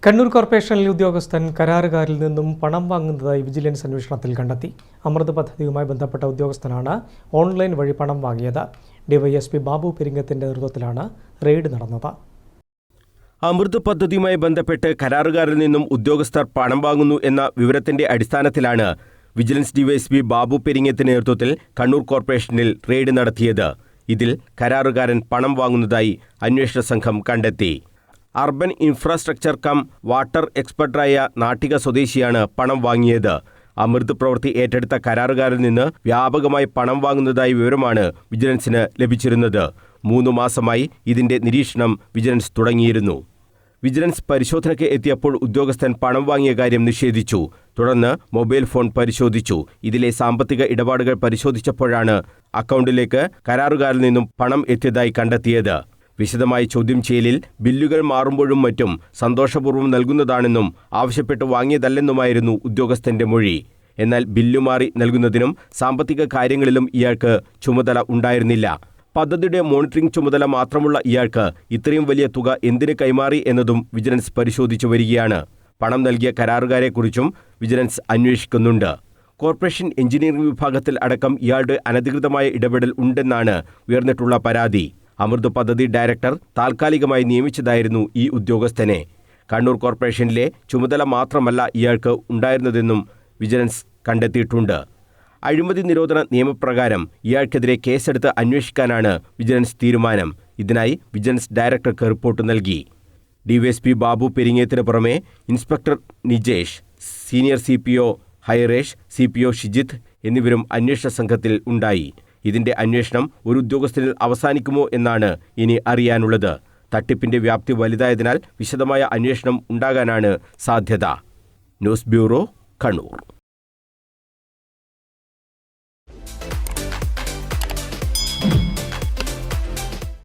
കണ്ണൂർ കോർപ്പറേഷനിലെ ഉദ്യോഗസ്ഥൻ കരാറുകാരിൽ നിന്നും പണം വാങ്ങുന്നതായി വിജിലൻസ് അന്വേഷണത്തിൽ കണ്ടെത്തി. അമൃത് പദ്ധതിയുമായി ബന്ധപ്പെട്ട ഉദ്യോഗസ്ഥനാണ് ഓൺലൈൻ വഴി പണം വാങ്ങിയത്. ഡിവൈഎസ്പി ബാബു പെരിങ്ങത്തിന്റെ നേതൃത്വത്തിലാണ് റെയ്ഡ് നടന്നത്. അമൃത് പദ്ധതിയുമായി ബന്ധപ്പെട്ട് കരാറുകാരിൽ നിന്നും ഉദ്യോഗസ്ഥർ പണം വാങ്ങുന്നു എന്ന വിവരത്തിന്റെ അടിസ്ഥാനത്തിലാണ് വിജിലൻസ് ഡിവൈഎസ്പി ബാബു പെരിങ്ങത്തിന്റെ നേതൃത്വത്തിൽ കണ്ണൂർ കോർപ്പറേഷനിൽ റെയ്ഡ് നടത്തിയത്. ഇതിൽ കരാറുകാരൻ പണം വാങ്ങുന്നതായി അന്വേഷണ സംഘം കണ്ടെത്തി. അർബൻ ഇൻഫ്രാസ്ട്രക്ചർ കം വാട്ടർ എക്സ്പെർട്ടായ നാട്ടിക സ്വദേശിയാണ് പണം വാങ്ങിയത്. അമൃത് പ്രവൃത്തി ഏറ്റെടുത്ത കരാറുകാരിൽ നിന്ന് വ്യാപകമായി പണം വാങ്ങുന്നതായി വിവരമാണ് വിജിലൻസിന് ലഭിച്ചിരുന്നത്. 3 മാസമായി ഇതിന്റെ നിരീക്ഷണം വിജിലൻസ് തുടങ്ങിയിരുന്നു. വിജിലൻസ് പരിശോധനയ്ക്ക് എത്തിയപ്പോൾ ഉദ്യോഗസ്ഥൻ പണം വാങ്ങിയ കാര്യം നിഷേധിച്ചു. തുടർന്ന് മൊബൈൽ ഫോൺ പരിശോധിച്ചു. ഇതിലെ സാമ്പത്തിക ഇടപാടുകൾ പരിശോധിച്ചപ്പോഴാണ് അക്കൗണ്ടിലേക്ക് കരാറുകാരിൽ നിന്നും പണം എത്തിയതായി കണ്ടെത്തിയത്. വിശദമായി ചോദ്യം ചെയ്യലിൽ ബില്ലുകൾ മാറുമ്പോഴും മറ്റും സന്തോഷപൂർവ്വം നൽകുന്നതാണെന്നും ആവശ്യപ്പെട്ട് വാങ്ങിയതല്ലെന്നുമായിരുന്നു ഉദ്യോഗസ്ഥന്റെ മൊഴി. എന്നാൽ ബില്ലു മാറി നൽകുന്നതിനും സാമ്പത്തിക കാര്യങ്ങളിലും ഇയാൾക്ക് ചുമതല ഉണ്ടായിരുന്നില്ല. പദ്ധതിയുടെ മോണിറ്ററിംഗ് ചുമതല മാത്രമുള്ള ഇയാൾക്ക് ഇത്രയും വലിയ തുക എന്തിന് കൈമാറി എന്നതും വിജിലൻസ് പരിശോധിച്ചു വരികയാണ്. പണം നൽകിയ കരാറുകാരെക്കുറിച്ചും വിജിലൻസ് അന്വേഷിക്കുന്നുണ്ട്. കോർപ്പറേഷൻ എഞ്ചിനീയറിംഗ് വിഭാഗത്തിൽ അടക്കം ഇയാളുടെ അനധികൃതമായ ഇടപെടൽ ഉണ്ടെന്നാണ് ഉയർന്നിട്ടുള്ള പരാതി. അമൃത് പദ്ധതി ഡയറക്ടർ താൽക്കാലികമായി നിയമിച്ചതായിരുന്നു ഈ ഉദ്യോഗസ്ഥനെ. കണ്ണൂർ കോർപ്പറേഷനിലെ ചുമതല മാത്രമല്ല ഇയാൾക്ക് ഉണ്ടായിരുന്നതെന്നും വിജിലൻസ് കണ്ടെത്തിയിട്ടുണ്ട്. അഴിമതി നിരോധന നിയമപ്രകാരം ഇയാൾക്കെതിരെ കേസെടുത്ത് അന്വേഷിക്കാനാണ് വിജിലൻസ് തീരുമാനം. ഇതിനായി വിജിലൻസ് ഡയറക്ടർക്ക് റിപ്പോർട്ട് നൽകി. ഡിവൈഎസ്പി ബാബു പെരിങ്ങത്തിന് പുറമെ inspector Nijesh, senior CPO ഹൈറേഷ്, CPO Shijith എന്നിവരും അന്വേഷണ സംഘത്തിൽ ഉണ്ടായി. ഇതിന്റെ അന്വേഷണം ഒരു ഉദ്യോഗസ്ഥനിൽ അവസാനിക്കുമോ എന്നാണ് ഇനി അറിയാനുള്ളത്. തട്ടിപ്പിന്റെ വ്യാപ്തി വലുതായതിനാൽ വിശദമായ അന്വേഷണം ഉണ്ടാകാനാണ് സാധ്യത. News bureau, Kannur.